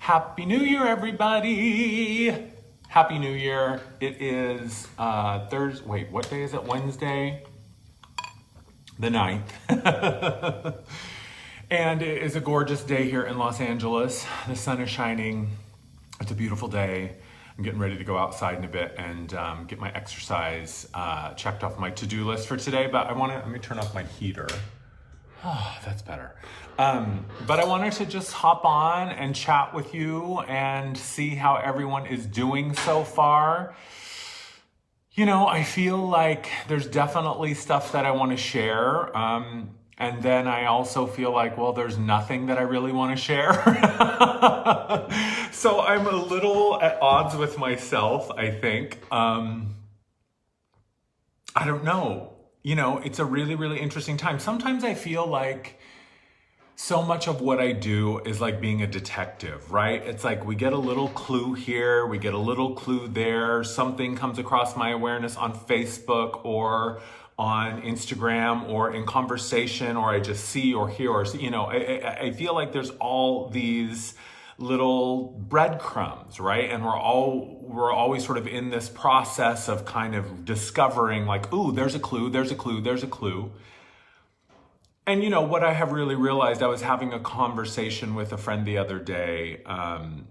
Happy New Year, everybody! Happy New Year. It is Thursday. Wait, what day is it? Wednesday, the 9th. And it is a gorgeous day here in Los Angeles. The sun is shining. It's a beautiful day. I'm getting ready to go outside in a bit and get my exercise checked off my to-do list for today. But let me turn off my heater. Oh, that's better. But I wanted to just hop on and chat with you and see how everyone is doing so far. You know, I feel like there's definitely stuff that I want to share. And then I also feel like, well, there's nothing that I really want to share. So I'm a little at odds with myself, I think. I don't know. You know, it's a really, really interesting time. Sometimes I feel like so much of what I do is like being a detective, right? It's like we get a little clue here, we get a little clue there, something comes across my awareness on Facebook or on Instagram or in conversation, or I just see or hear or see, you know, I feel like there's all these little breadcrumbs, right? And we're always sort of in this process of kind of discovering like, ooh, there's a clue, there's a clue, there's a clue. And you know, what I have really realized, I was having a conversation with a friend the other day, and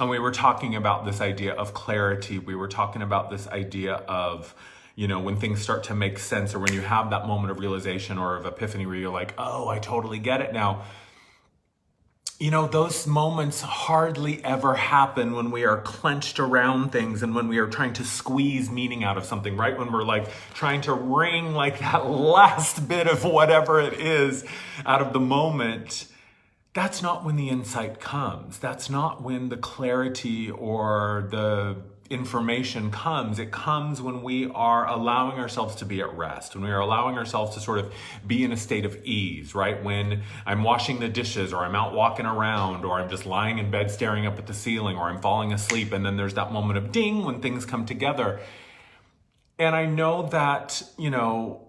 we were talking about this idea of clarity. We were talking about this idea of, you know, when things start to make sense, or when you have that moment of realization or of epiphany where you're like, oh, I totally get it now. You know, those moments hardly ever happen when we are clenched around things and when we are trying to squeeze meaning out of something, right? When we're like trying to wring like that last bit of whatever it is out of the moment. That's not when the insight comes. That's not when the clarity or the information comes. It comes when we are allowing ourselves to be at rest, when we are allowing ourselves to sort of be in a state of ease, right? When I'm washing the dishes, or I'm out walking around, or I'm just lying in bed staring up at the ceiling, or I'm falling asleep, and then there's that moment of ding when things come together. And I know that, you know,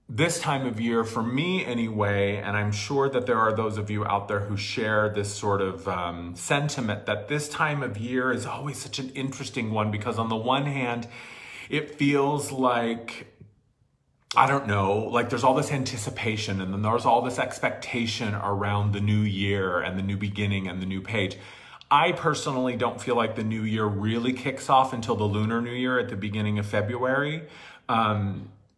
this time of year, for me anyway, and I'm sure that there are those of you out there who share this sort of sentiment, that this time of year is always such an interesting one, because on the one hand, it feels like, I don't know, like there's all this anticipation, and then there's all this expectation around the new year and the new beginning and the new page. I personally don't feel like the new year really kicks off until the Lunar New Year at the beginning of February.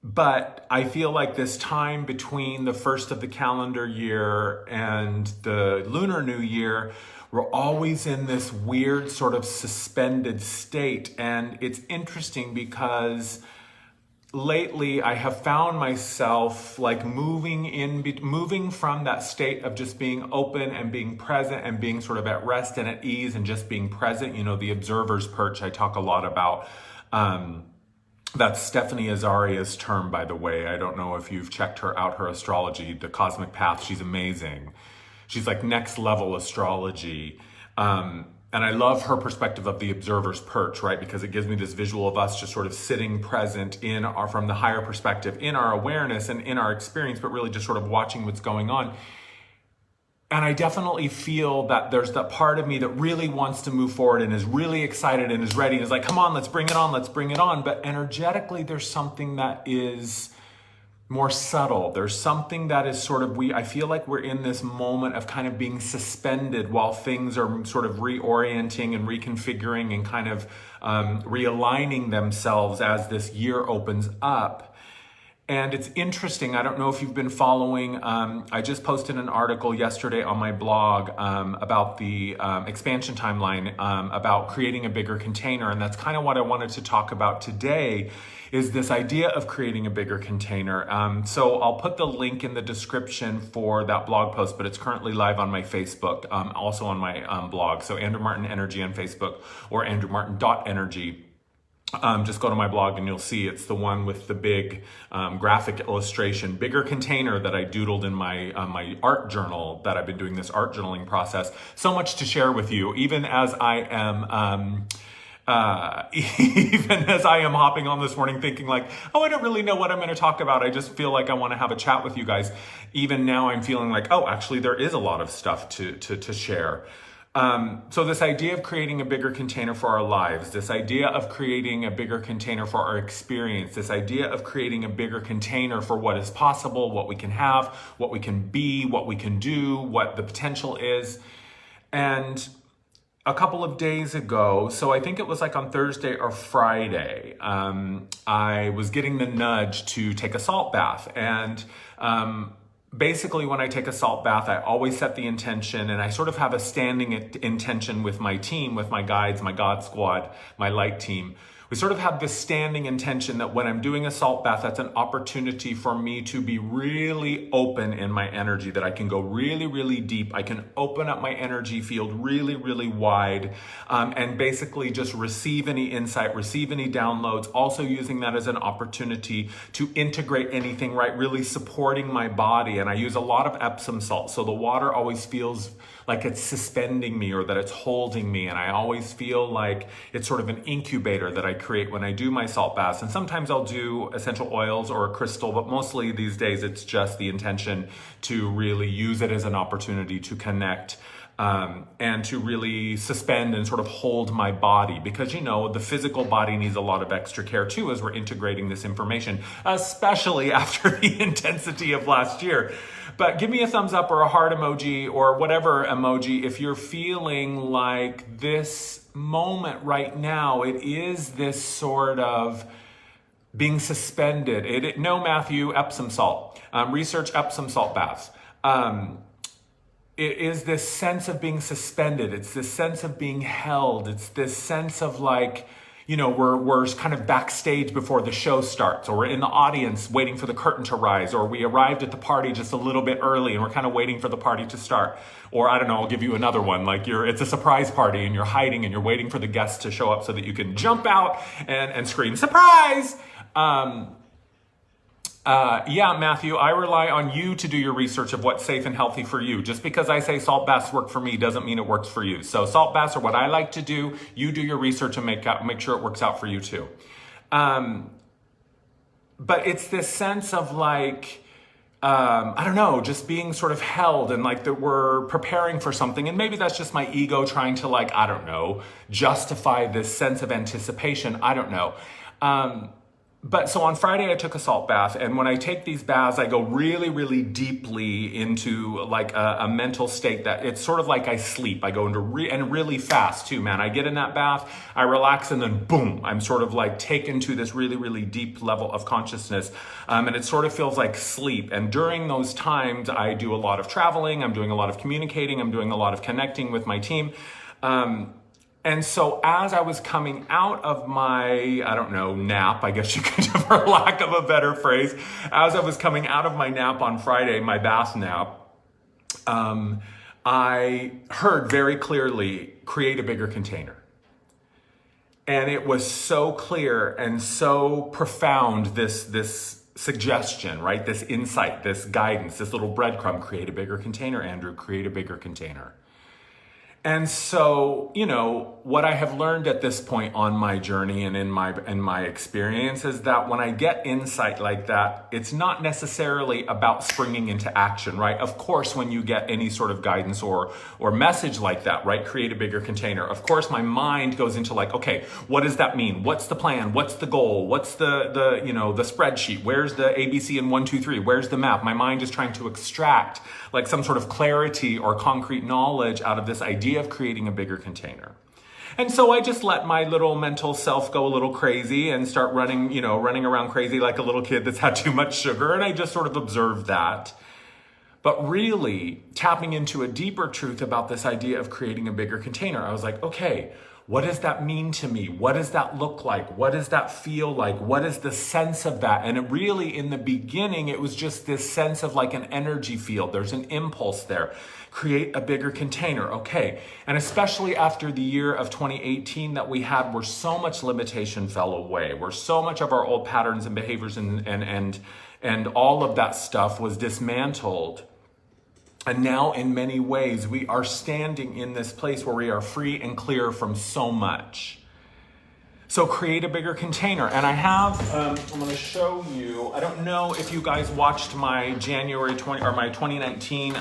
But I feel like this time between the first of the calendar year and the Lunar New Year, we're always in this weird sort of suspended state. And it's interesting because lately I have found myself like moving from that state of just being open and being present and being sort of at rest and at ease and just being present. You know, the observer's perch I talk a lot about. That's Stephanie Azaria's term, by the way. I don't know if you've checked her out, her astrology, the Cosmic Path. She's amazing. She's like next level astrology. And I love her perspective of the observer's perch, right? Because it gives me this visual of us just sort of sitting present from the higher perspective, in our awareness and in our experience, but really just sort of watching what's going on. And I definitely feel that there's that part of me that really wants to move forward and is really excited and is ready and is like, come on, let's bring it on, let's bring it on. But energetically, there's something that is more subtle. There's something that is sort of, I feel like we're in this moment of kind of being suspended while things are sort of reorienting and reconfiguring and kind of realigning themselves as this year opens up. And it's interesting, I don't know if you've been following, I just posted an article yesterday on my blog about the expansion timeline, about creating a bigger container. And that's kind of what I wanted to talk about today, is this idea of creating a bigger container. So I'll put the link in the description for that blog post, but it's currently live on my Facebook, also on my blog. So Andrew Martin Energy on Facebook, or andrewmartin.energy. Just go to my blog and you'll see it's the one with the big graphic illustration, bigger container, that I doodled in my my art journal, that I've been doing this art journaling process. So much to share with you, even as I am even as I am hopping on this morning thinking like, oh, I don't really know what I'm going to talk about. I just feel like I want to have a chat with you guys. Even now I'm feeling like, oh, actually there is a lot of stuff to share. So this idea of creating a bigger container for our lives, this idea of creating a bigger container for our experience, this idea of creating a bigger container for what is possible, what we can have, what we can be, what we can do, what the potential is. And a couple of days ago, so I think it was like on Thursday or Friday, I was getting the nudge to take a salt bath. And basically, when I take a salt bath, I always set the intention, and I sort of have a standing intention with my team, with my guides, my God Squad, my light team. We sort of have this standing intention that when I'm doing a salt bath, that's an opportunity for me to be really open in my energy, that I can go really, really deep. I can open up my energy field really, really wide, and basically just receive any insight, receive any downloads, also using that as an opportunity to integrate anything, right? Really supporting my body. And I use a lot of Epsom salt. So the water always feels like it's suspending me or that it's holding me. And I always feel like it's sort of an incubator that I create when I do my salt baths. And sometimes I'll do essential oils or a crystal, but mostly these days it's just the intention to really use it as an opportunity to connect and to really suspend and sort of hold my body, because the physical body needs a lot of extra care too as we're integrating this information, especially after the intensity of last year. But give me a thumbs up or a heart emoji or whatever emoji if you're feeling like this moment right now, it is this sort of being suspended. No, Matthew, Epsom salt. Research Epsom salt baths. It is this sense of being suspended. It's this sense of being held. It's this sense of like, we're kind of backstage before the show starts, or we're in the audience waiting for the curtain to rise, or we arrived at the party just a little bit early and we're kind of waiting for the party to start. Or I don't know, I'll give you another one. Like it's a surprise party and you're hiding and you're waiting for the guests to show up so that you can jump out and scream, surprise! Yeah, Matthew, I rely on you to do your research of what's safe and healthy for you. Just because I say salt baths work for me doesn't mean it works for you. So salt baths are what I like to do. You do your research and make sure it works out for you too. But it's this sense of like, I don't know, just being sort of held and like that we're preparing for something. And maybe that's just my ego trying to like, I don't know, justify this sense of anticipation. I don't know. But so on Friday, I took a salt bath. And when I take these baths, I go really, really deeply into like a mental state that it's sort of like I sleep. I go into and really fast too, man. I get in that bath, I relax, and then boom, I'm sort of like taken to this really, really deep level of consciousness. And it sort of feels like sleep. And during those times, I do a lot of traveling. I'm doing a lot of communicating. I'm doing a lot of connecting with my team. And so as I was coming out of my, I don't know, nap, I guess you could, for lack of a better phrase, as I was coming out of my nap on Friday, my bath nap, I heard very clearly, create a bigger container. And it was so clear and so profound, this suggestion, right? This insight, this guidance, this little breadcrumb, create a bigger container, Andrew, create a bigger container. And so, what I have learned at this point on my journey and in my experience is that when I get insight like that, it's not necessarily about springing into action, right? Of course, when you get any sort of guidance or message like that, right? Create a bigger container. Of course, my mind goes into like, okay, what does that mean? What's the plan? What's the goal? What's the spreadsheet? Where's the ABC and 1, 2, 3? Where's the map? My mind is trying to extract like some sort of clarity or concrete knowledge out of this idea of creating a bigger container. And so I just let my little mental self go a little crazy and start running around crazy like a little kid that's had too much sugar. And I just sort of observed that. But really tapping into a deeper truth about this idea of creating a bigger container, I was like, okay, what does that mean to me? What does that look like? What does that feel like? What is the sense of that? And it really, in the beginning, it was just this sense of like an energy field. There's an impulse there. Create a bigger container. Okay. And especially after the year of 2018 that we had, where so much limitation fell away, where so much of our old patterns and behaviors and all of that stuff was dismantled. And now, in many ways, we are standing in this place where we are free and clear from so much. So create a bigger container. And I have, I'm going to show you, I don't know if you guys watched my my 2019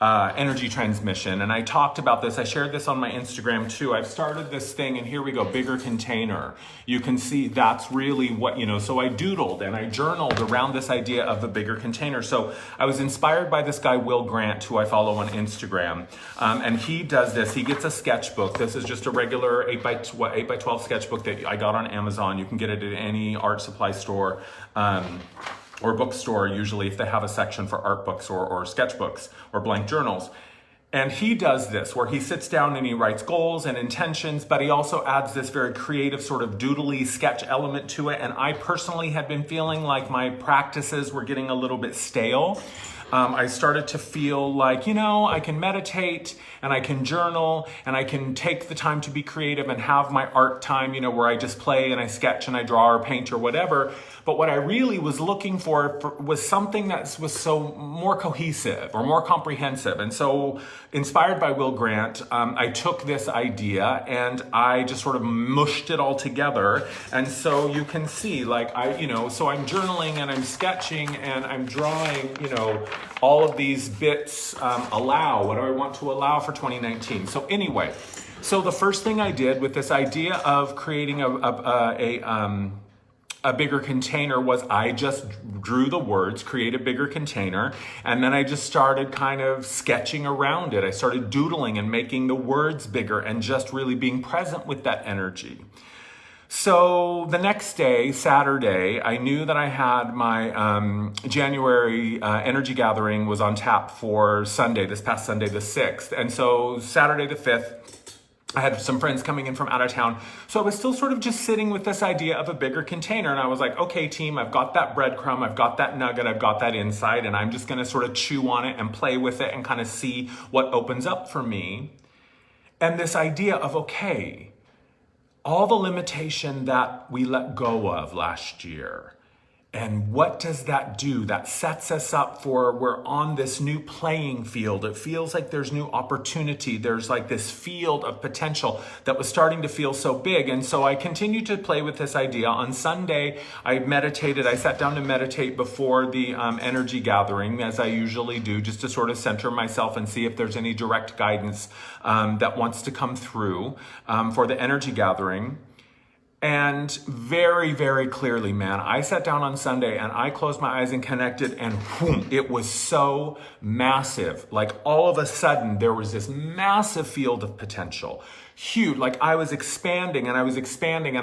energy transmission. And I talked about this. I shared this on my Instagram too. I've started this thing, and here we go, bigger container. You can see that's really what, so I doodled and I journaled around this idea of a bigger container. So I was inspired by this guy, Will Grant, who I follow on Instagram. And he does this. He gets a sketchbook. This is just a regular 8x12 sketchbook that I got on Amazon. You can get it at any art supply store. Or bookstore, usually, if they have a section for art books or sketchbooks or blank journals. And he does this where he sits down and he writes goals and intentions, but he also adds this very creative sort of doodly sketch element to it. And I personally had been feeling like my practices were getting a little bit stale. I started to feel like, I can meditate and I can journal and I can take the time to be creative and have my art time, where I just play and I sketch and I draw or paint or whatever. But what I really was looking for was something that was so more cohesive or more comprehensive. And so inspired by Will Grant, I took this idea and I just sort of mushed it all together. And so you can see so I'm journaling and I'm sketching and I'm drawing, all of these bits. What do I want to allow for 2019? So anyway, so the first thing I did with this idea of creating a bigger container was I just drew the words, create a bigger container, and then I just started kind of sketching around it. I started doodling and making the words bigger and just really being present with that energy. So the next day, Saturday, I knew that I had my January energy gathering was on tap for Sunday, this past Sunday, the 6th. And so Saturday the 5th, I had some friends coming in from out of town. So I was still sort of just sitting with this idea of a bigger container. And I was like, okay, team, I've got that breadcrumb, I've got that nugget, I've got that insight, and I'm just gonna sort of chew on it and play with it and kind of see what opens up for me. And this idea of, okay, all the limitation that we let go of last year, and what does that do? That sets us up for, we're on this new playing field. It feels like there's new opportunity. There's like this field of potential that was starting to feel so big. And so I continued to play with this idea. On Sunday, I sat down to meditate before the energy gathering, as I usually do, just to sort of center myself and see if there's any direct guidance that wants to come through for the energy gathering. And very, very clearly, man, I sat down on Sunday and I closed my eyes and connected, and whoom, it was so massive. Like all of a sudden there was this massive field of potential. Huge, like I was expanding and I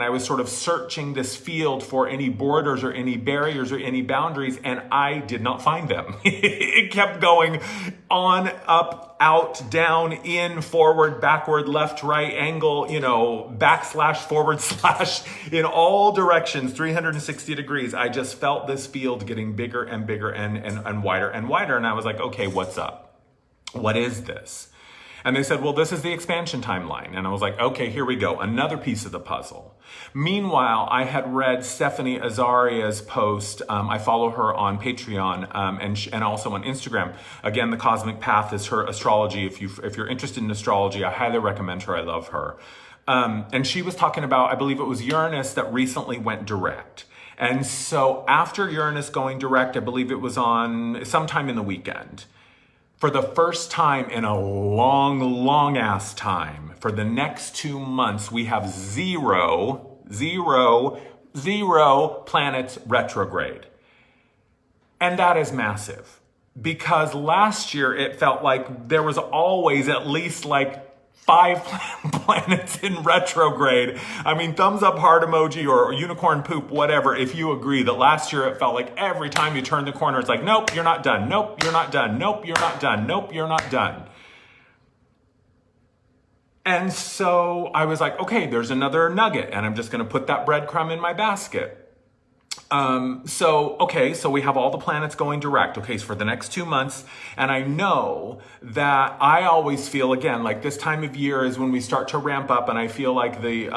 was sort of searching this field for any borders or any barriers or any boundaries, and I did not find them. It kept going on, up, out, down, in, forward, backward, left, right, angle, backslash, forward slash, in all directions, 360 degrees. I just felt this field getting bigger and bigger and wider and wider. And I was like, okay, what's up? What is this? And they said, well, this is the expansion timeline. And I was like, okay, here we go. Another piece of the puzzle. Meanwhile, I had read Stephanie Azaria's post. I follow her on Patreon and also on Instagram. Again, The Cosmic Path is her astrology. If you're interested in astrology, I highly recommend her. I love her. And she was talking about, I believe it was Uranus that recently went direct. And so after Uranus going direct, I believe it was on sometime in the weekend, for the first time in a long, long ass time, for the next 2 months, we have zero planets retrograde. And that is massive, because last year it felt like there was always at least like 5 planets in retrograde. I mean, thumbs up, heart emoji, or unicorn poop, whatever, if you agree that last year it felt like every time you turn the corner, it's like, nope, you're not done. Nope, you're not done. Nope, you're not done. Nope, you're not done. And so I was like, okay, there's another nugget, and I'm just going to put that breadcrumb in my basket. So we have all the planets going direct, okay, so for the next 2 months, and I know that I always feel, again, like this time of year is when we start to ramp up, and I feel like the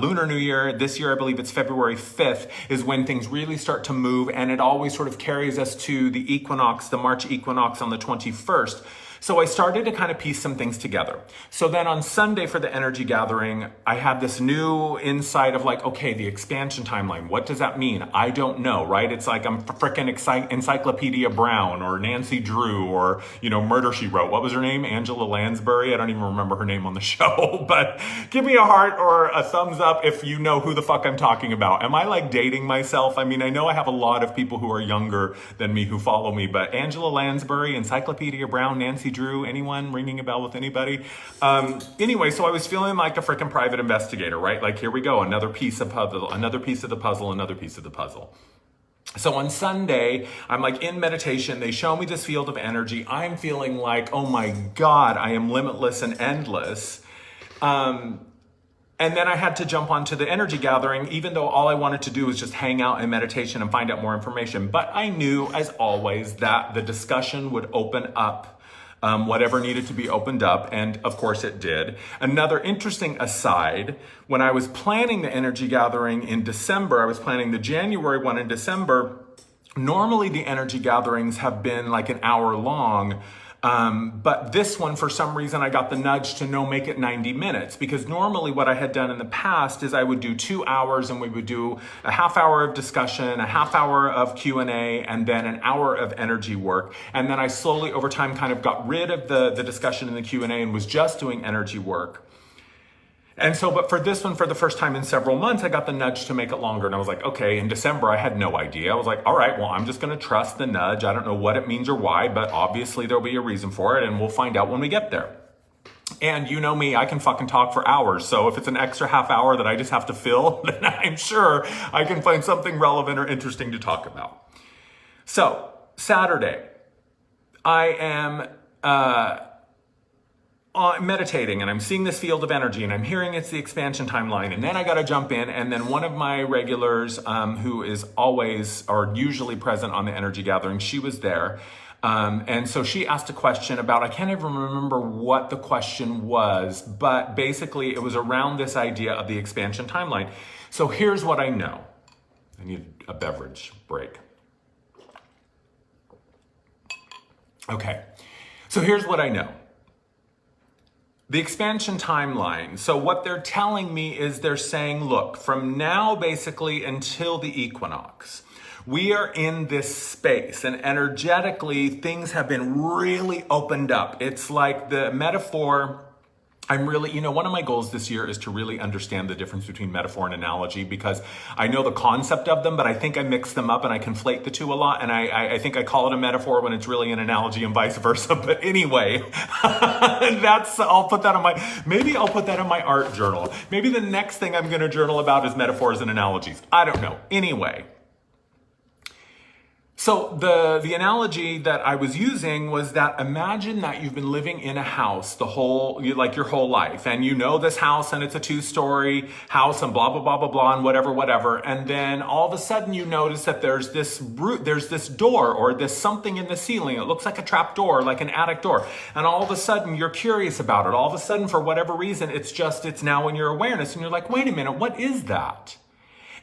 Lunar New Year, this year I believe it's February 5th, is when things really start to move, and it always sort of carries us to the equinox, the March equinox on the 21st. So I started to kind of piece some things together. So then on Sunday for the energy gathering, I had this new insight of like, okay, the expansion timeline, what does that mean? I don't know, right? It's like I'm frickin' Encyclopedia Brown or Nancy Drew or, Murder, She Wrote. What was her name? Angela Lansbury? I don't even remember her name on the show, but give me a heart or a thumbs up if you know who the fuck I'm talking about. Am I like dating myself? I mean, I know I have a lot of people who are younger than me who follow me, but Angela Lansbury, Encyclopedia Brown, Nancy Drew, anyone ringing a bell with anybody? Anyway, so I was feeling like a freaking private investigator, right? Like, here we go, another piece of puzzle, another piece of the puzzle, another piece of the puzzle. So on Sunday, I'm like in meditation, they show me this field of energy. I'm feeling like, oh my God, I am limitless and endless. And then I had to jump onto the energy gathering, even though all I wanted to do was just hang out in meditation and find out more information. But I knew, as always, that the discussion would open up whatever needed to be opened up, and of course it did. Another interesting aside, when I was planning the energy gathering in December, I was planning the January one in December. Normally the energy gatherings have been like an hour long, but this one, for some reason, I got the nudge to make it 90 minutes, because normally what I had done in the past is I would do 2 hours and we would do a half hour of discussion, a half hour of Q&A, and then an hour of energy work. And then I slowly over time kind of got rid of the discussion and the Q&A and was just doing energy work. And so, but for this one, for the first time in several months, I got the nudge to make it longer. And I was like, okay, in December, I had no idea. I was like, all right, well, I'm just going to trust the nudge. I don't know what it means or why, but obviously there'll be a reason for it, and we'll find out when we get there. And you know me, I can fucking talk for hours. So if it's an extra half hour that I just have to fill, then I'm sure I can find something relevant or interesting to talk about. So Saturday, I am, meditating, and I'm seeing this field of energy, and I'm hearing it's the expansion timeline, and then I got to jump in, and then one of my regulars who is always or usually present on the energy gathering, she was there, and so she asked a question about, I can't even remember what the question was, but basically it was around this idea of the expansion timeline. So here's what I know. I need a beverage break. Okay, so here's what I know. The expansion timeline. So what they're telling me is they're saying, look, from now basically until the equinox, we are in this space, and energetically things have been really opened up. It's like the metaphor. I'm really, one of my goals this year is to really understand the difference between metaphor and analogy, because I know the concept of them, but I think I mix them up and I conflate the two a lot. And I think I call it a metaphor when it's really an analogy and vice versa. But anyway, I'll put that in my art journal. Maybe the next thing I'm going to journal about is metaphors and analogies. I don't know. Anyway. So the analogy that I was using was that, imagine that you've been living in a house your whole life, and you know this house, and it's a 2-story house, and blah, blah, blah, blah, blah, and whatever. And then all of a sudden you notice that there's this door or this something in the ceiling. It looks like a trap door, like an attic door. And all of a sudden you're curious about it. All of a sudden, for whatever reason, it's now in your awareness, and you're like, wait a minute, what is that?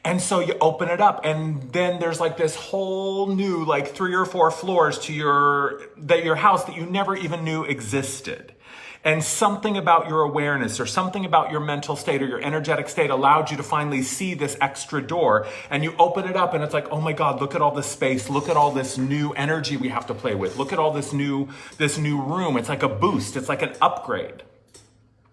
And so you open it up, and then there's like this whole new 3 or 4 floors to your house that you never even knew existed. And something about your awareness or something about your mental state or your energetic state allowed you to finally see this extra door, and you open it up, and it's like, oh my God, look at all this space. Look at all this new energy we have to play with. Look at all this new room. It's like a boost. It's like an upgrade.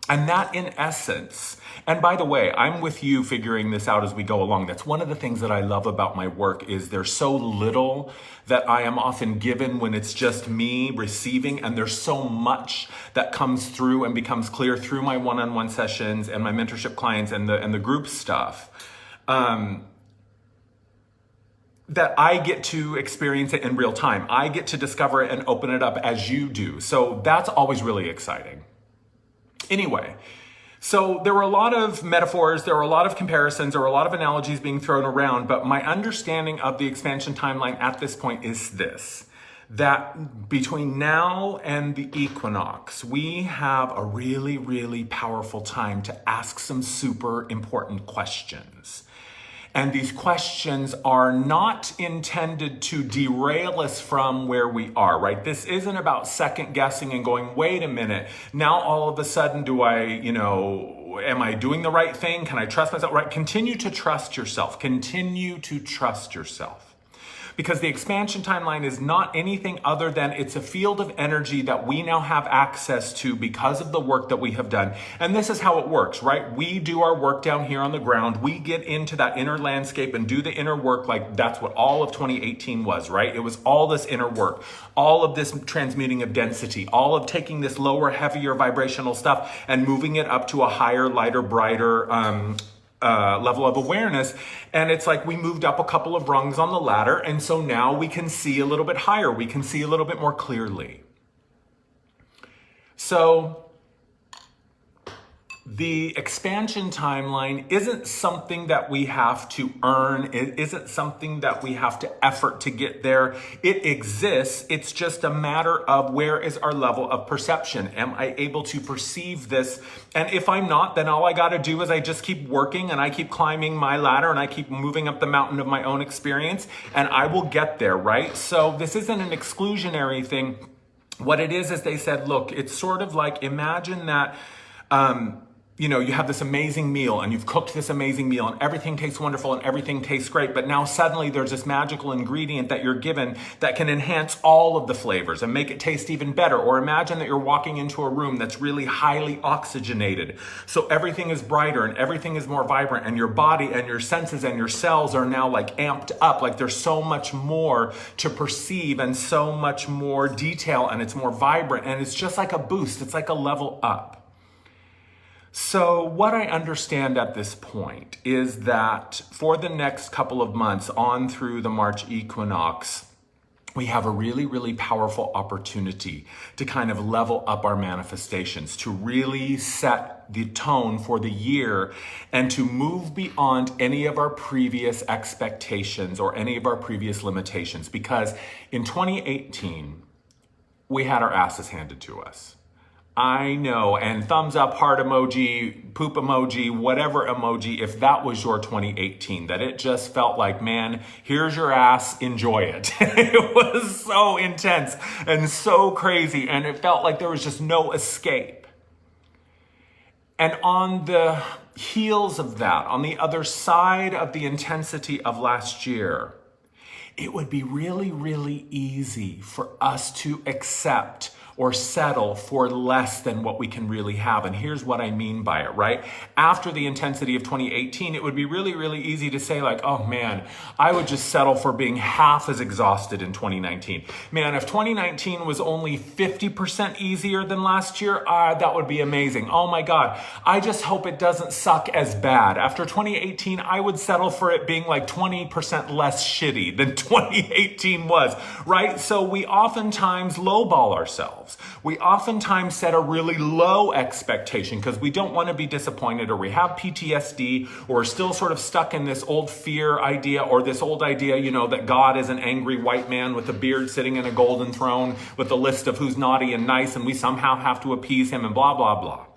And that, in essence, and by the way, I'm with you figuring this out as we go along. That's one of the things that I love about my work, is there's so little that I am often given when it's just me receiving, and there's so much that comes through and becomes clear through my one-on-one sessions and my mentorship clients and the group stuff. That I get to experience it in real time. I get to discover it and open it up as you do. So that's always really exciting. Anyway, so there were a lot of metaphors, there were a lot of comparisons, there were a lot of analogies being thrown around, but my understanding of the expansion timeline at this point is this: that between now and the equinox, we have a really, really powerful time to ask some super important questions. And these questions are not intended to derail us from where we are, right? This isn't about second guessing and going, wait a minute, now all of a sudden am I doing the right thing? Can I trust myself? Right? Continue to trust yourself. Continue to trust yourself. Because the expansion timeline is not anything other than it's a field of energy that we now have access to because of the work that we have done. And this is how it works, right? We do our work down here on the ground. We get into that inner landscape and do the inner work. Like that's what all of 2018 was, right? It was all this inner work, all of this transmuting of density, all of taking this lower, heavier vibrational stuff and moving it up to a higher, lighter, brighter, level of awareness. And it's like we moved up a couple of rungs on the ladder. And so now we can see a little bit higher. We can see a little bit more clearly. So the expansion timeline isn't something that we have to earn. It isn't something that we have to effort to get there. It exists. It's just a matter of where is our level of perception. Am I able to perceive this? And if I'm not, then all I got to do is I just keep working and I keep climbing my ladder and I keep moving up the mountain of my own experience and I will get there, right? So this isn't an exclusionary thing. What it is they said, look, it's sort of like, imagine that, you have this amazing meal and you've cooked this amazing meal and everything tastes wonderful and everything tastes great. But now suddenly there's this magical ingredient that you're given that can enhance all of the flavors and make it taste even better. Or imagine that you're walking into a room that's really highly oxygenated. So everything is brighter and everything is more vibrant and your body and your senses and your cells are now like amped up. Like there's so much more to perceive and so much more detail and it's more vibrant and it's just like a boost. It's like a level up. So what I understand at this point is that for the next couple of months on through the March equinox, we have a really, really powerful opportunity to kind of level up our manifestations, to really set the tone for the year and to move beyond any of our previous expectations or any of our previous limitations. Because in 2018, we had our asses handed to us. I know, and thumbs up, heart emoji, poop emoji, whatever emoji, if that was your 2018, that it just felt like, man, here's your ass, enjoy it. It was so intense and so crazy, and it felt like there was just no escape. And on the heels of that, on the other side of the intensity of last year, it would be really, really easy for us to accept or settle for less than what we can really have. And here's what I mean by it, right? After the intensity of 2018, it would be really, really easy to say like, oh man, I would just settle for being half as exhausted in 2019. Man, if 2019 was only 50% easier than last year, that would be amazing. Oh my God, I just hope it doesn't suck as bad. After 2018, I would settle for it being like 20% less shitty than 2018 was, right? So we oftentimes lowball ourselves. We oftentimes set a really low expectation because we don't want to be disappointed or we have PTSD or we're still sort of stuck in this old fear idea or this old idea, that God is an angry white man with a beard sitting in a golden throne with a list of who's naughty and nice and we somehow have to appease him and blah, blah, blah.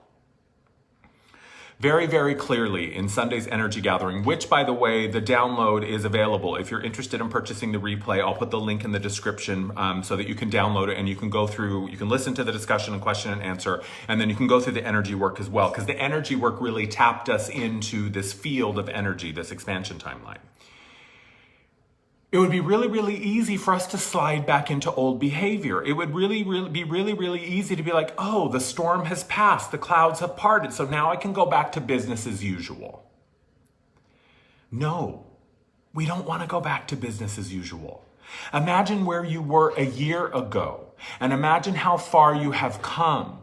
Very, very clearly in Sunday's Energy Gathering, which, by the way, the download is available. If you're interested in purchasing the replay, I'll put the link in the description so that you can download it and you can go through, you can listen to the discussion and question and answer, and then you can go through the energy work as well, because the energy work really tapped us into this field of energy, this expansion timeline. It would be really, really easy for us to slide back into old behavior. It would really, really be really, really easy to be like, oh, the storm has passed, the clouds have parted, so now I can go back to business as usual. No, we don't want to go back to business as usual. Imagine where you were a year ago, and imagine how far you have come.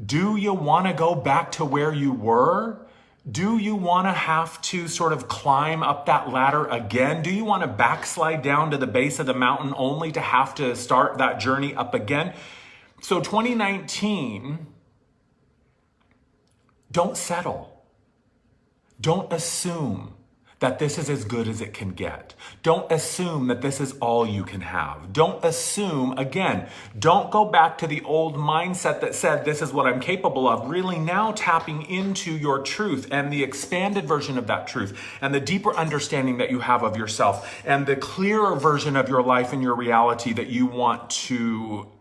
Do you want to go back to where you were? Do you want to have to sort of climb up that ladder again? Do you want to backslide down to the base of the mountain only to have to start that journey up again? So 2019, don't settle. Don't assume. that this is as good as it can get. Don't assume that this is all you can have. Don't assume, again, don't go back to the old mindset that said this is what I'm capable of. Really now tapping into your truth and the expanded version of that truth and the deeper understanding that you have of yourself and the clearer version of your life and your reality that you want to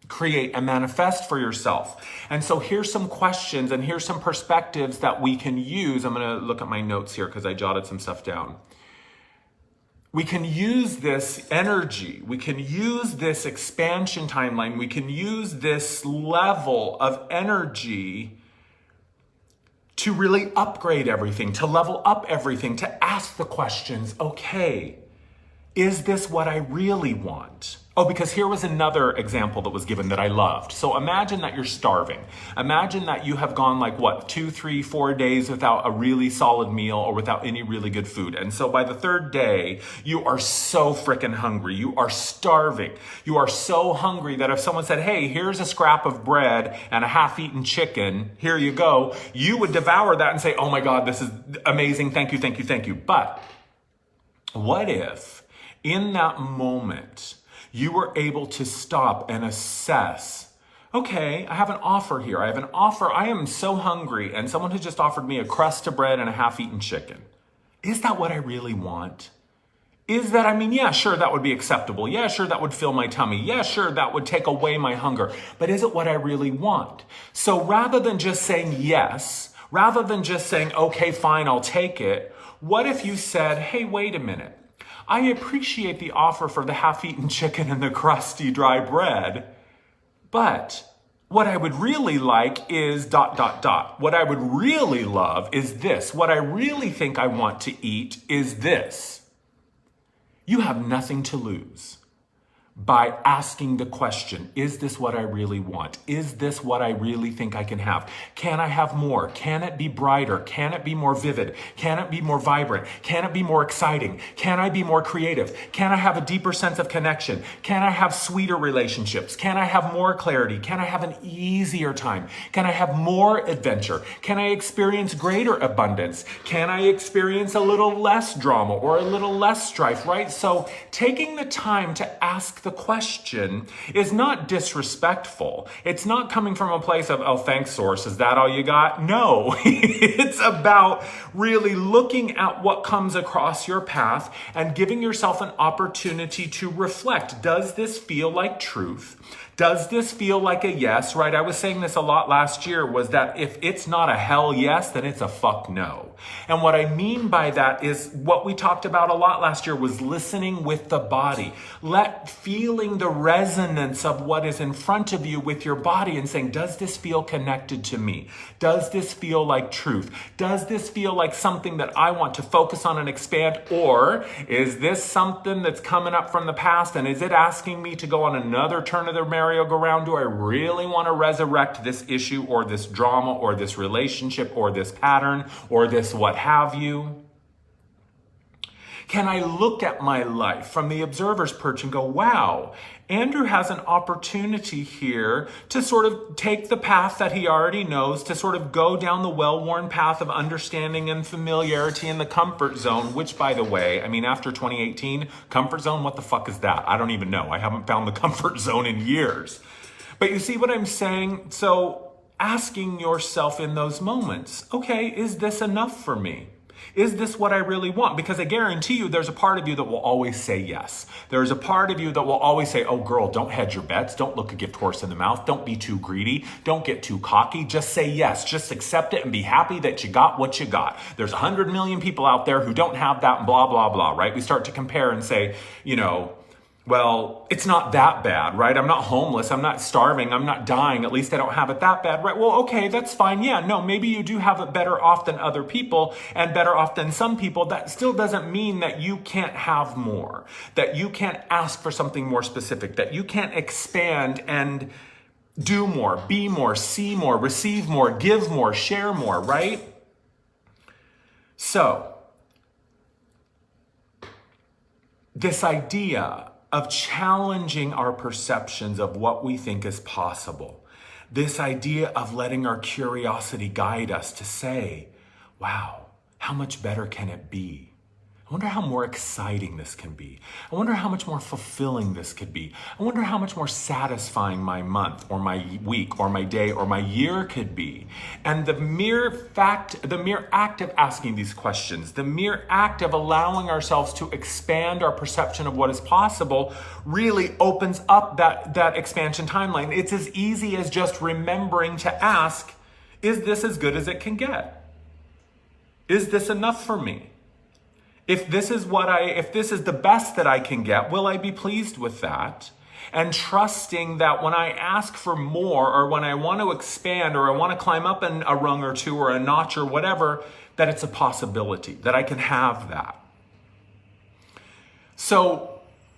create and manifest for yourself. And so here's some questions and here's some perspectives that we can use. I'm going to look at my notes here because I jotted some stuff down. We can use this energy. We can use this expansion timeline. We can use this level of energy to really upgrade everything, to level up everything, to ask the questions, okay, is this what I really want? Oh, because here was another example that was given that I loved. So imagine that you're starving. Imagine that you have gone 2, 3, 4 days without a really solid meal or without any really good food. And so by the third day, you are so freaking hungry. You are starving. You are so hungry that if someone said, hey, here's a scrap of bread and a half-eaten chicken, here you go, you would devour that and say, oh my God, this is amazing. Thank you, thank you, thank you. But what if in that moment, you were able to stop and assess, okay, I have an offer here. I have an offer. I am so hungry, and someone has just offered me a crust of bread and a half-eaten chicken. Is that what I really want? Is that, yeah, sure, that would be acceptable. Yeah, sure, that would fill my tummy. Yeah, sure, that would take away my hunger. But is it what I really want? So rather than just saying yes, rather than just saying, okay, fine, I'll take it, what if you said, hey, wait a minute. I appreciate the offer for the half-eaten chicken and the crusty dry bread, but what I would really like is ... What I would really love is this. What I really think I want to eat is this. You have nothing to lose by asking the question, is this what I really want? Is this what I really think I can have? Can I have more? Can it be brighter? Can it be more vivid? Can it be more vibrant? Can it be more exciting? Can I be more creative? Can I have a deeper sense of connection? Can I have sweeter relationships? Can I have more clarity? Can I have an easier time? Can I have more adventure? Can I experience greater abundance? Can I experience a little less drama or a little less strife, right? So taking the time to ask the question is not disrespectful. It's not coming from a place of, oh, thanks, source. Is that all you got? No, it's about really looking at what comes across your path and giving yourself an opportunity to reflect. Does this feel like truth? Does this feel like a yes, right? I was saying this a lot last year, was that if it's not a hell yes, then it's a fuck no. And what I mean by that is what we talked about a lot last year was listening with the body. Feeling the resonance of what is in front of you with your body and saying, does this feel connected to me? Does this feel like truth? Does this feel like something that I want to focus on and expand? Or is this something that's coming up from the past and is it asking me to go on another turn of the merry-go-round? Do I really want to resurrect this issue or this drama or this relationship or this pattern or this what have you? Can I look at my life from the observer's perch and go, wow, Andrew has an opportunity here to sort of take the path that he already knows, to sort of go down the well-worn path of understanding and familiarity in the comfort zone, which, by the way, after 2018, comfort zone, what the fuck is that? I don't even know. I haven't found the comfort zone in years. But you see what I'm saying? So asking yourself in those moments, okay, is this enough for me? Is this what I really want? Because I guarantee you there's a part of you that will always say yes. There's a part of you that will always say, oh girl, don't hedge your bets. Don't look a gift horse in the mouth. Don't be too greedy. Don't get too cocky. Just say yes. Just accept it and be happy that you got what you got. There's 100 million people out there who don't have that and blah, blah, blah, right? We start to compare and say, well, it's not that bad, right? I'm not homeless. I'm not starving. I'm not dying. At least I don't have it that bad, right? Well, okay, that's fine. Yeah, no, maybe you do have it better off than other people and better off than some people. That still doesn't mean that you can't have more, that you can't ask for something more specific, that you can't expand and do more, be more, see more, receive more, give more, share more, right? So, this idea of challenging our perceptions of what we think is possible. This idea of letting our curiosity guide us to say, wow, how much better can it be? I wonder how more exciting this can be. I wonder how much more fulfilling this could be. I wonder how much more satisfying my month or my week or my day or my year could be. And the mere act of asking these questions, the mere act of allowing ourselves to expand our perception of what is possible really opens up that expansion timeline. It's as easy as just remembering to ask, is this as good as it can get? Is this enough for me? If this is the best that I can get, will I be pleased with that? And trusting that when I ask for more, or when I want to expand, or I want to climb up a rung or two or a notch or whatever, that it's a possibility, that I can have that. So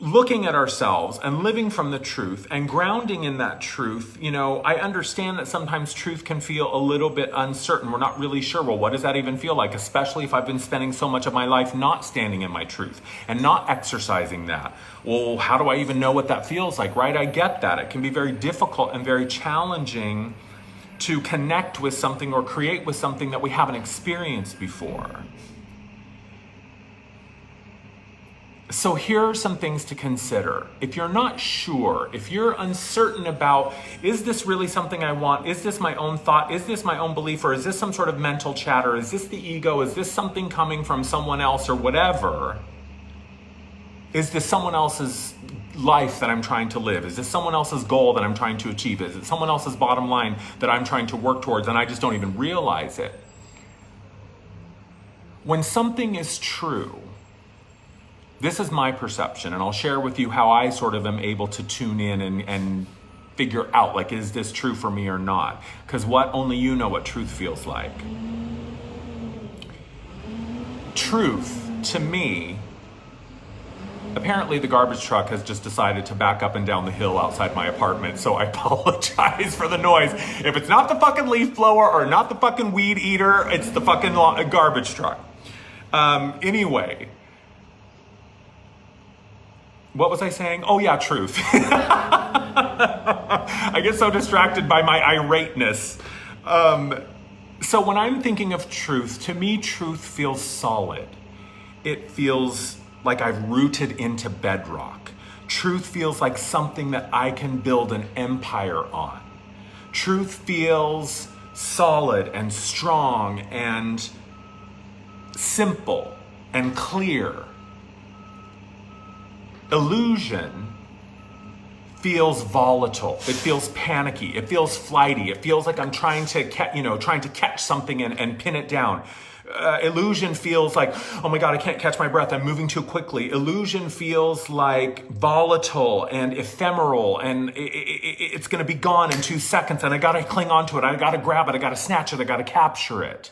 looking at ourselves and living from the truth and grounding in that truth, I understand that sometimes truth can feel a little bit uncertain. We're not really sure, well, what does that even feel like? Especially if I've been spending so much of my life not standing in my truth and not exercising that. Well, how do I even know what that feels like, right? I get that. It can be very difficult and very challenging to connect with something or create with something that we haven't experienced before. So here are some things to consider. If you're not sure, if you're uncertain about, is this really something I want? Is this my own thought? Is this my own belief? Or is this some sort of mental chatter? Is this the ego? Is this something coming from someone else or whatever? Is this someone else's life that I'm trying to live? Is this someone else's goal that I'm trying to achieve? Is it someone else's bottom line that I'm trying to work towards and I just don't even realize it? When something is true, this is my perception, and I'll share with you how I sort of am able to tune in and figure out, like, is this true for me or not? Because only you know what truth feels like. Truth, to me, apparently the garbage truck has just decided to back up and down the hill outside my apartment, so I apologize for the noise. If it's not the fucking leaf blower or not the fucking weed eater, it's the fucking garbage truck. Anyway. What was I saying? Oh yeah, truth. I get so distracted by my irateness. So when I'm thinking of truth, to me, truth feels solid. It feels like I've rooted into bedrock. Truth feels like something that I can build an empire on. Truth feels solid and strong and simple and clear. Illusion feels volatile. It feels panicky. It feels flighty. It feels like I'm trying to catch something and pin it down. Illusion feels like, oh my God, I can't catch my breath. I'm moving too quickly. Illusion feels like volatile and ephemeral, and it's going to be gone in 2 seconds, and I got to cling on to it. I got to grab it. I got to snatch it. I got to capture it.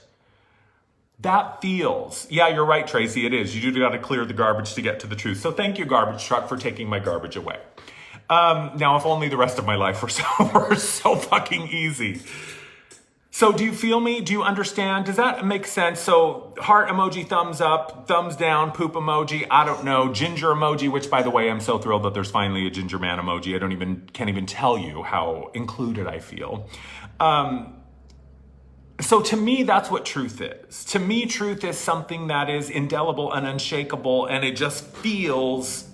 That feels, yeah, you're right, Tracy, it is. You do got to clear the garbage to get to the truth. So thank you, garbage truck, for taking my garbage away. Now, if only the rest of my life were so fucking easy. So do you feel me? Do you understand? Does that make sense? So heart emoji, thumbs up, thumbs down, poop emoji, I don't know, ginger emoji, which by the way, I'm so thrilled that there's finally a ginger man emoji. I can't even tell you how included I feel. So to me, that's what truth is. To me, truth is something that is indelible and unshakable, and it just feels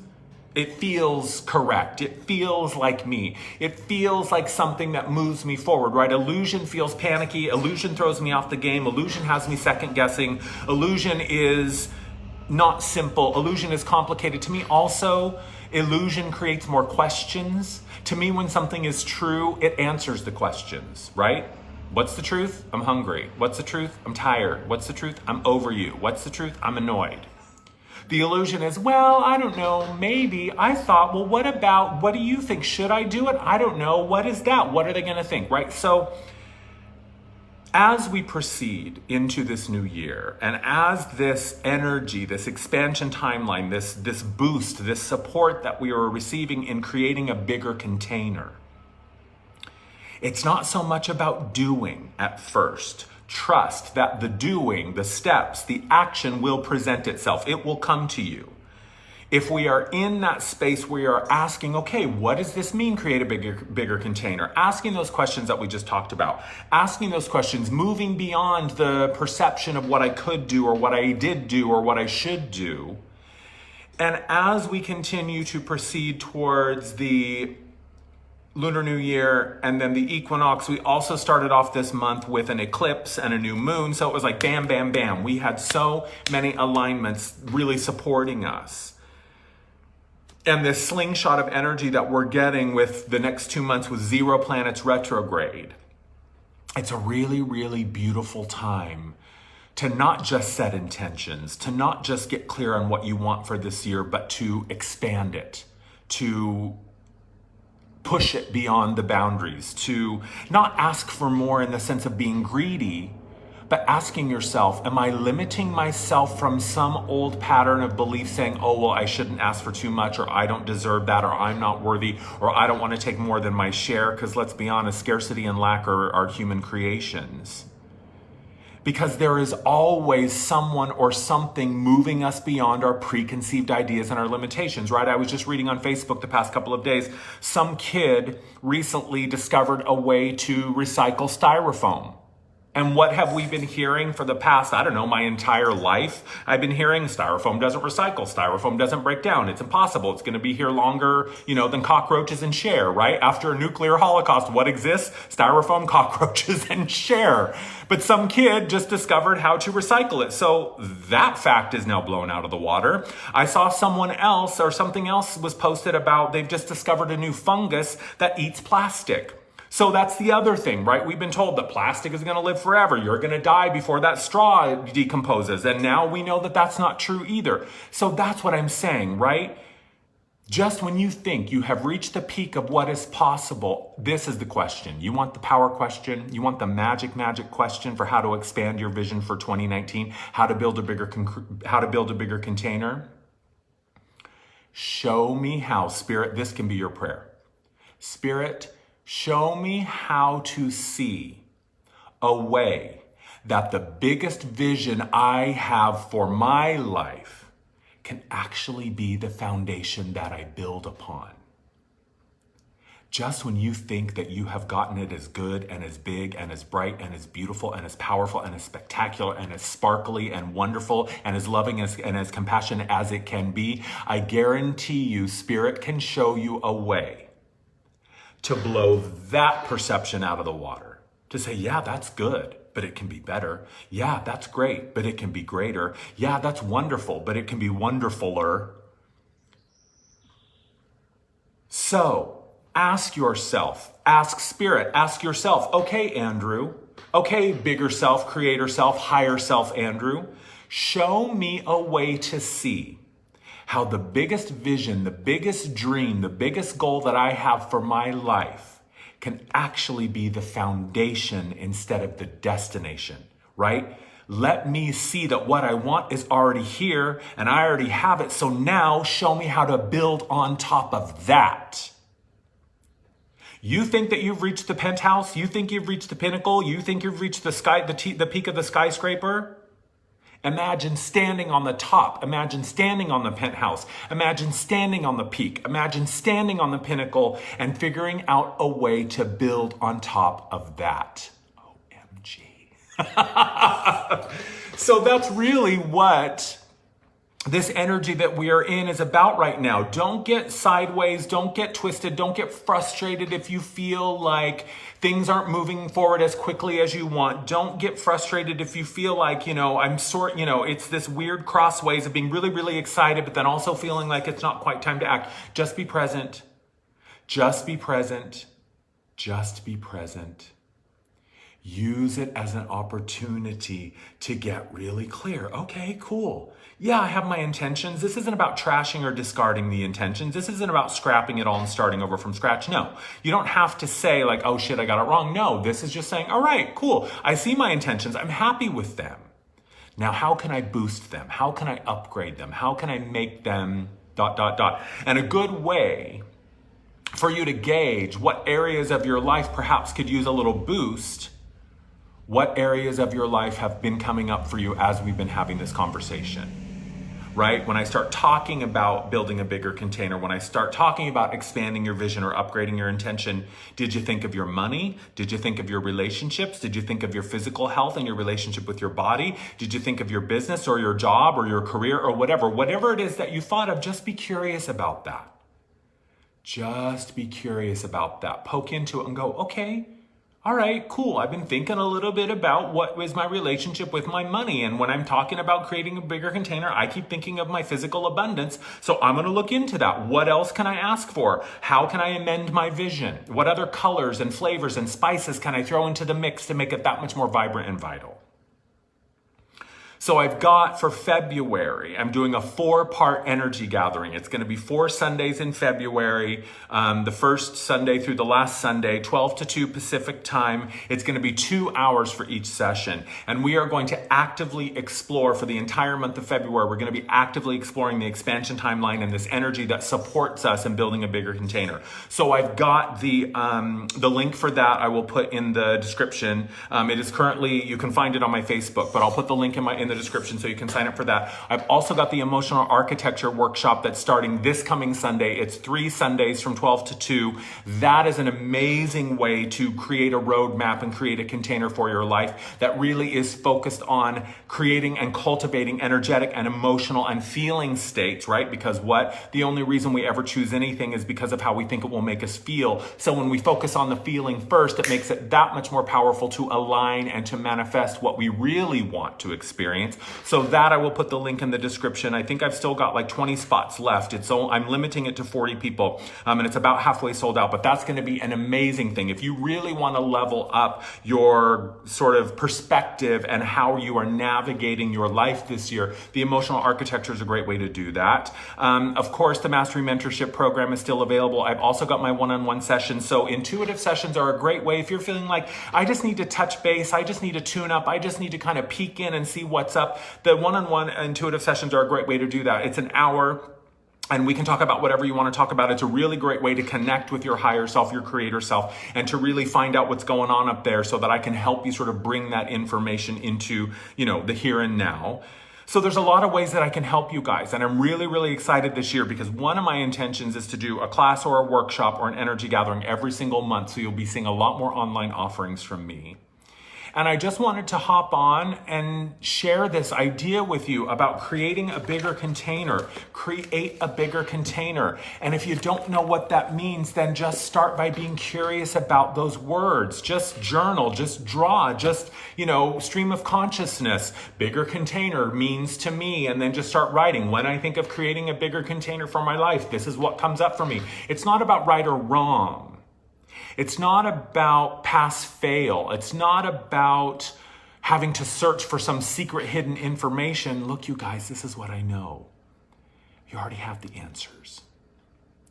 correct. It feels like me. It feels like something that moves me forward, right? Illusion feels panicky. Illusion throws me off the game. Illusion has me second guessing. Illusion is not simple. Illusion is complicated. To me also, illusion creates more questions. To me, when something is true, it answers the questions, right? What's the truth? I'm hungry. What's the truth? I'm tired. What's the truth? I'm over you. What's the truth? I'm annoyed. The illusion is, well, I don't know, maybe. I thought, well, what do you think? Should I do it? I don't know. What is that? What are they going to think, right? So as we proceed into this new year, and as this energy, this expansion timeline, this boost, this support that we are receiving in creating a bigger container, it's not so much about doing at first. Trust that the doing, the steps, the action will present itself. It will come to you. If we are in that space, we are asking, okay, what does this mean, create a bigger container? Asking those questions that we just talked about. Asking those questions, moving beyond the perception of what I could do or what I did do or what I should do, And as we continue to proceed towards the Lunar New Year and then the equinox, we also started off this month with an eclipse and a new moon. So it was like bam, bam, bam. We had so many alignments really supporting us. And this slingshot of energy that we're getting with the next 2 months with 0 planets retrograde. It's a really, really beautiful time to not just set intentions, to not just get clear on what you want for this year, but to expand it, to push it beyond the boundaries, to not ask for more in the sense of being greedy, but asking yourself, am I limiting myself from some old pattern of belief saying, oh, well, I shouldn't ask for too much, or I don't deserve that, or I'm not worthy, or I don't want to take more than my share? Because let's be honest, scarcity and lack are human creations. Because there is always someone or something moving us beyond our preconceived ideas and our limitations, right? I was just reading on Facebook the past couple of days, some kid recently discovered a way to recycle styrofoam. And what have we been hearing for the past, I don't know, my entire life? I've been hearing styrofoam doesn't recycle, styrofoam doesn't break down, it's impossible, it's gonna be here longer, than cockroaches and Cher, right? After a nuclear holocaust, what exists? Styrofoam, cockroaches, and Cher. But some kid just discovered how to recycle it. So that fact is now blown out of the water. I saw someone else or something else was posted about they've just discovered a new fungus that eats plastic. So that's the other thing, right? We've been told that plastic is going to live forever. You're going to die before that straw decomposes. And now we know that that's not true either. So that's what I'm saying, right? Just when you think you have reached the peak of what is possible, this is the question. You want the power question? You want the magic question for how to expand your vision for 2019? How to build a bigger container? Show me how, Spirit. This can be your prayer. Spirit, show me how to see a way that the biggest vision I have for my life can actually be the foundation that I build upon. Just when you think that you have gotten it as good and as big and as bright and as beautiful and as powerful and as spectacular and as sparkly and wonderful and as loving and as compassionate as it can be, I guarantee you, Spirit can show you a way to blow that perception out of the water. To say, yeah, that's good, but it can be better. Yeah, that's great, but it can be greater. Yeah, that's wonderful, but it can be wonderfuler. So ask yourself, ask Spirit, ask yourself, okay, Andrew, okay, bigger self, creator self, higher self, Andrew, show me a way to see how the biggest vision, the biggest dream, the biggest goal that I have for my life can actually be the foundation instead of the destination, right? Let me see that what I want is already here and I already have it. So now show me how to build on top of that. You think that you've reached the penthouse? You think you've reached the pinnacle? You think you've reached the sky, the peak of the skyscraper? Imagine standing on the top. Imagine standing on the penthouse. Imagine standing on the peak. Imagine standing on the pinnacle and figuring out a way to build on top of that. OMG. So that's really what this energy that we are in is about right now. Don't get sideways. Don't get twisted. Don't get frustrated if you feel like things aren't moving forward as quickly as you want. Don't get frustrated if you feel like, it's this weird crossways of being really, really excited, but then also feeling like it's not quite time to act. Just be present. Just be present. Just be present. Use it as an opportunity to get really clear. Okay, cool. Yeah, I have my intentions. This isn't about trashing or discarding the intentions. This isn't about scrapping it all and starting over from scratch. No, you don't have to say like, oh shit, I got it wrong. No, this is just saying, all right, cool. I see my intentions. I'm happy with them. Now, how can I boost them? How can I upgrade them? How can I make them ... And a good way for you to gauge what areas of your life perhaps could use a little boost. What areas of your life have been coming up for you as we've been having this conversation? right? When I start talking about building a bigger container, when I start talking about expanding your vision or upgrading your intention, did you think of your money? Did you think of your relationships? Did you think of your physical health and your relationship with your body? Did you think of your business or your job or your career or whatever? Whatever it is that you thought of, just be curious about that. Just be curious about that. Poke into it and go, okay, all right, cool. I've been thinking a little bit about what is my relationship with my money. And when I'm talking about creating a bigger container, I keep thinking of my physical abundance. So I'm going to look into that. What else can I ask for? How can I amend my vision? What other colors and flavors and spices can I throw into the mix to make it that much more vibrant and vital? So I've got for February, I'm doing a 4-part energy gathering. It's going to be 4 Sundays in February, the first Sunday through the last Sunday, 12 to 2 Pacific time. It's going to be 2 hours for each session. And we are going to actively explore for the entire month of February. We're going to be actively exploring the expansion timeline and this energy that supports us in building a bigger container. So I've got the link for that I will put in the description. It is currently, you can find it on my Facebook, but I'll put the link in the description so you can sign up for that. I've also got the emotional architecture workshop that's starting this coming Sunday. It's 3 Sundays from 12 to 2. That is an amazing way to create a roadmap and create a container for your life that really is focused on creating and cultivating energetic and emotional and feeling states, right? Because the only reason we ever choose anything is because of how we think it will make us feel. So when we focus on the feeling first, it makes it that much more powerful to align and to manifest what we really want to experience. So that I will put the link in the description. I think I've still got like 20 spots left. I'm limiting it to 40 people, and it's about halfway sold out, but that's going to be an amazing thing. If you really want to level up your sort of perspective and how you are navigating your life this year, the emotional architecture is a great way to do that. Of course, the Mastery Mentorship Program is still available. I've also got my one-on-one sessions. So intuitive sessions are a great way if you're feeling like, I just need to touch base, I just need to tune up, I just need to kind of peek in and see what's up. The one-on-one intuitive sessions are a great way to do that. It's an hour and we can talk about whatever you want to talk about. It's a really great way to connect with your higher self, your creator self, and to really find out what's going on up there so that I can help you sort of bring that information into, the here and now. So there's a lot of ways that I can help you guys. And I'm really, really excited this year because one of my intentions is to do a class or a workshop or an energy gathering every single month. So you'll be seeing a lot more online offerings from me. And I just wanted to hop on and share this idea with you about creating a bigger container. Create a bigger container. And if you don't know what that means, then just start by being curious about those words. Just journal, just draw, just, stream of consciousness. Bigger container means to me, and then just start writing. When I think of creating a bigger container for my life, this is what comes up for me. It's not about right or wrong. It's not about pass fail. It's not about having to search for some secret hidden information. Look, you guys, this is what I know. You already have the answers.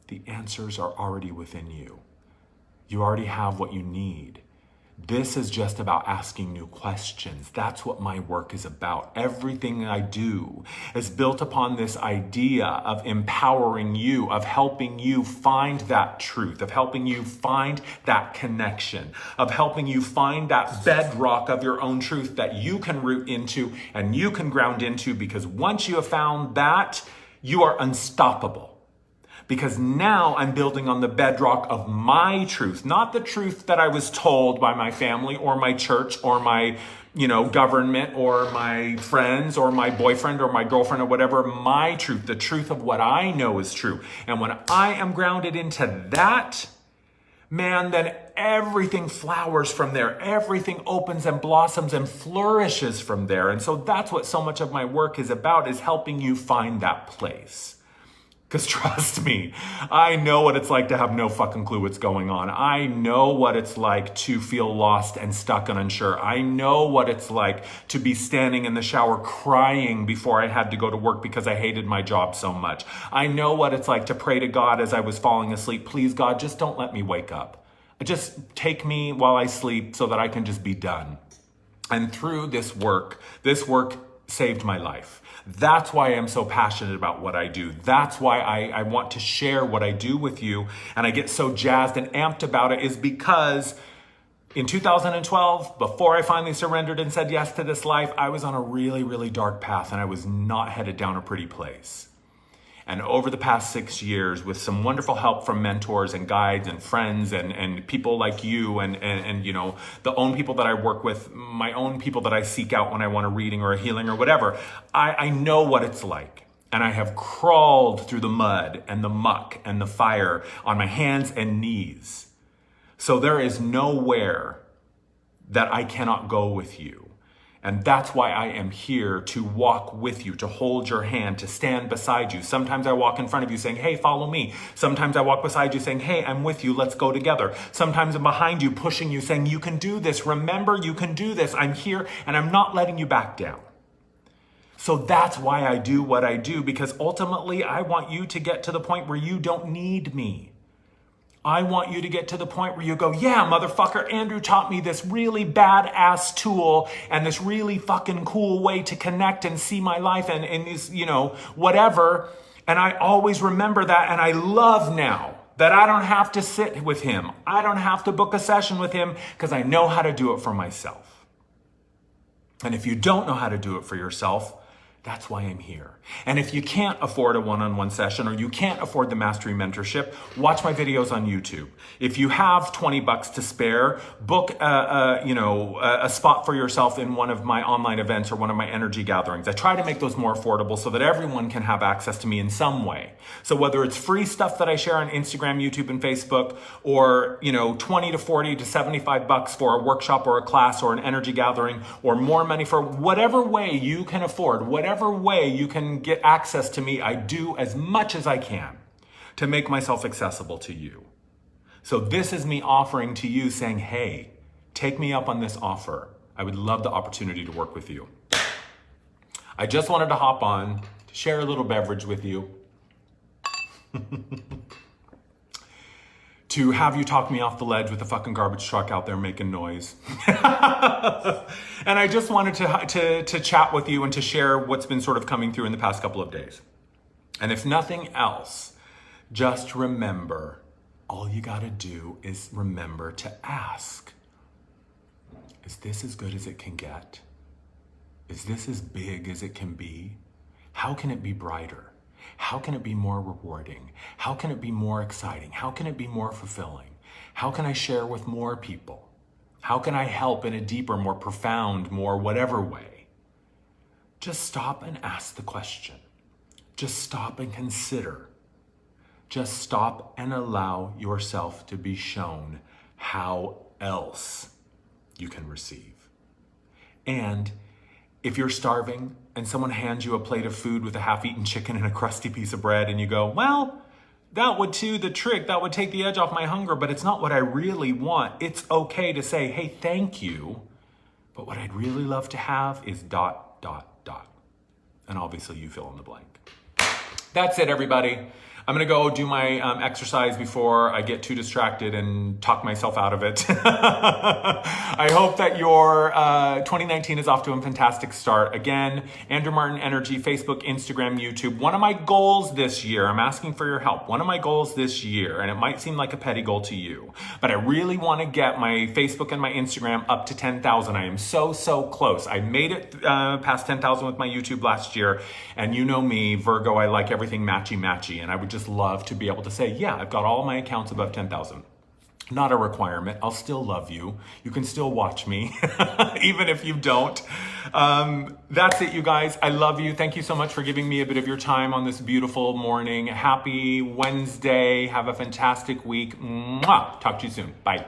The answers are already within you. You already have what you need. This is just about asking new questions. That's what my work is about. Everything I do is built upon this idea of empowering you, of helping you find that truth, of helping you find that connection, of helping you find that bedrock of your own truth that you can root into and you can ground into, because once you have found that, you are unstoppable. Because now I'm building on the bedrock of my truth, not the truth that I was told by my family or my church or my, government or my friends or my boyfriend or my girlfriend or whatever. My truth, the truth of what I know is true. And when I am grounded into that, man, then everything flowers from there. Everything opens and blossoms and flourishes from there. And so that's what so much of my work is about, is helping you find that place. Because trust me, I know what it's like to have no fucking clue what's going on. I know what it's like to feel lost and stuck and unsure. I know what it's like to be standing in the shower crying before I had to go to work because I hated my job so much. I know what it's like to pray to God as I was falling asleep. Please, God, just don't let me wake up. Just take me while I sleep so that I can just be done. And through this work saved my life. That's why I'm so passionate about what I do. That's why I want to share what I do with you. And I get so jazzed and amped about it, is because In 2012, before I finally surrendered and said yes to this life, I was on a really, really dark path and I was not headed down a pretty place. And over the past 6 years, with some wonderful help from mentors and guides and friends and people like you and you know, the own people that I work with, my own people that I seek out when I want a reading or a healing or whatever, I know what it's like. And I have crawled through the mud and the muck and the fire on my hands and knees. So there is nowhere that I cannot go with you. And that's why I am here to walk with you, to hold your hand, to stand beside you. Sometimes I walk in front of you saying, hey, follow me. Sometimes I walk beside you saying, hey, I'm with you. Let's go together. Sometimes I'm behind you, pushing you, saying, you can do this. Remember, you can do this. I'm here and I'm not letting you back down. So that's why I do what I do, because ultimately I want you to get to the point where you don't need me. I want you to get to the point where you go, yeah, motherfucker, Andrew taught me this really badass tool and this really fucking cool way to connect and see my life and this, you know, whatever. And I always remember that. And I love now that I don't have to sit with him. I don't have to book a session with him because I know how to do it for myself. And if you don't know how to do it for yourself, that's why I'm here. And if you can't afford a one-on-one session or you can't afford the Mastery Mentorship, watch my videos on YouTube. If you have $20 to spare, book a spot for yourself in one of my online events or one of my energy gatherings. I try to make those more affordable so that everyone can have access to me in some way. So whether it's free stuff that I share on Instagram, YouTube, and Facebook, or 20 to 40 to $75 for a workshop or a class or an energy gathering, or more money for whatever way you can afford, whatever way you can get access to me, I do as much as I can to make myself accessible to you. So this is me offering to you saying, hey, take me up on this offer. I would love the opportunity to work with you. I just wanted to hop on to share a little beverage with you, to have you talk me off the ledge with a fucking garbage truck out there making noise. And I just wanted to chat with you and to share what's been sort of coming through in the past couple of days. And if nothing else, just remember, all you gotta do is remember to ask, is this as good as it can get? Is this as big as it can be? How can it be brighter? How can it be more rewarding? How can it be more exciting? How can it be more fulfilling? How can I share with more people? How can I help in a deeper, more profound, more whatever way? Just stop and ask the question. Just stop and consider. Just stop and allow yourself to be shown how else you can receive. And if you're starving and someone hands you a plate of food with a half-eaten chicken and a crusty piece of bread and you go, well, that would do the trick. That would take the edge off my hunger, but it's not what I really want. It's okay to say, hey, thank you. But what I'd really love to have is ... And obviously you fill in the blank. That's it, everybody. I'm gonna go do my exercise before I get too distracted and talk myself out of it. I hope that your 2019 is off to a fantastic start. Again, Andrew Martin Energy, Facebook, Instagram, YouTube. One of my goals this year, I'm asking for your help. One of my goals this year, and it might seem like a petty goal to you, but I really wanna get my Facebook and my Instagram up to 10,000. I am so close. I made it past 10,000 with my YouTube last year, and you know me, Virgo, I like everything matchy, and I would just love to be able to say, yeah, I've got all my accounts above 10,000. Not a requirement. I'll still love you. You can still watch me, even if you don't. That's it, you guys. I love you. Thank you so much for giving me a bit of your time on this beautiful morning. Happy Wednesday. Have a fantastic week. Mwah. Talk to you soon. Bye.